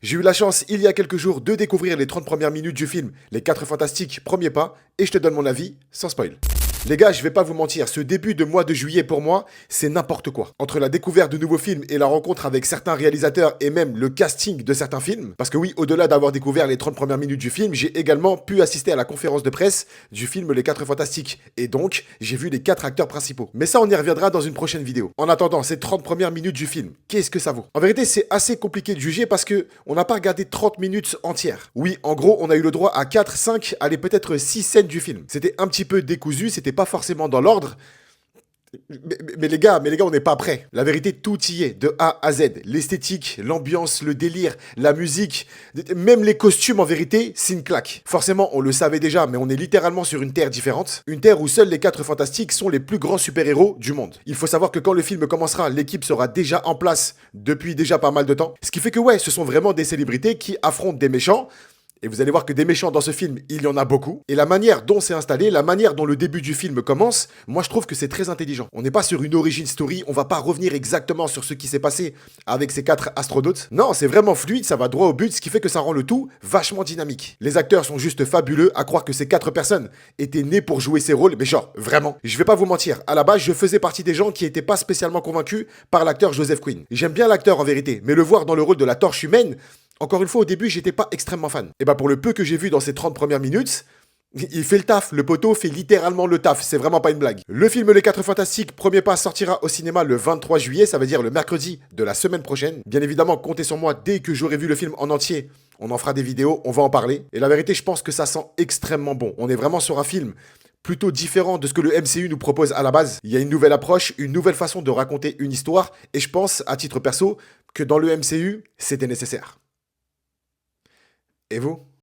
J'ai eu la chance, il y a quelques jours, de découvrir les 30 premières minutes du film Les 4 Fantastiques, premier pas, et je te donne mon avis, sans spoil. Les gars, je vais pas vous mentir, ce début de mois de juillet pour moi, c'est n'importe quoi. Entre la découverte de nouveaux films et la rencontre avec certains réalisateurs et même le casting de certains films, parce que oui, au-delà d'avoir découvert les 30 premières minutes du film, j'ai également pu assister à la conférence de presse du film Les 4 Fantastiques. Et donc, j'ai vu les 4 acteurs principaux. Mais ça, on y reviendra dans une prochaine vidéo. En attendant, ces 30 premières minutes du film, qu'est-ce que ça vaut? En vérité, c'est assez compliqué de juger parce que on n'a pas regardé 30 minutes entières. Oui, en gros, on a eu le droit à 4, 5, allez peut-être 6 scènes du film. C'était un petit peu décousu, c'était pas forcément dans l'ordre. Mais les gars, on n'est pas prêts. La vérité, tout y est, de A à Z. L'esthétique, l'ambiance, le délire, la musique, même les costumes, en vérité, c'est une claque. Forcément, on le savait déjà, mais on est littéralement sur une terre différente. Une terre où seuls les 4 fantastiques sont les plus grands super-héros du monde. Il faut savoir que quand le film commencera, l'équipe sera déjà en place depuis déjà pas mal de temps. Ce qui fait que ouais, ce sont vraiment des célébrités qui affrontent des méchants. Et vous allez voir que des méchants dans ce film, il y en a beaucoup. Et la manière dont c'est installé, la manière dont le début du film commence, moi je trouve que c'est très intelligent. On n'est pas sur une origin story, on va pas revenir exactement sur ce qui s'est passé avec ces 4 astronautes. Non, c'est vraiment fluide, ça va droit au but, ce qui fait que ça rend le tout vachement dynamique. Les acteurs sont juste fabuleux, à croire que ces 4 personnes étaient nées pour jouer ces rôles, mais genre, vraiment. Je vais pas vous mentir, à la base, je faisais partie des gens qui étaient pas spécialement convaincus par l'acteur Joseph Quinn. J'aime bien l'acteur en vérité, mais le voir dans le rôle de la torche humaine, encore une fois, au début, j'étais pas extrêmement fan. Et bah pour le peu que j'ai vu dans ces 30 premières minutes, il fait le taf, le poteau fait littéralement le taf, c'est vraiment pas une blague. Le film Les 4 Fantastiques, premier pas, sortira au cinéma le 23 juillet, ça veut dire le mercredi de la semaine prochaine. Bien évidemment, comptez sur moi, dès que j'aurai vu le film en entier, on en fera des vidéos, on va en parler. Et la vérité, je pense que ça sent extrêmement bon. On est vraiment sur un film plutôt différent de ce que le MCU nous propose à la base. Il y a une nouvelle approche, une nouvelle façon de raconter une histoire, et je pense, à titre perso, que dans le MCU, c'était nécessaire. Et vous?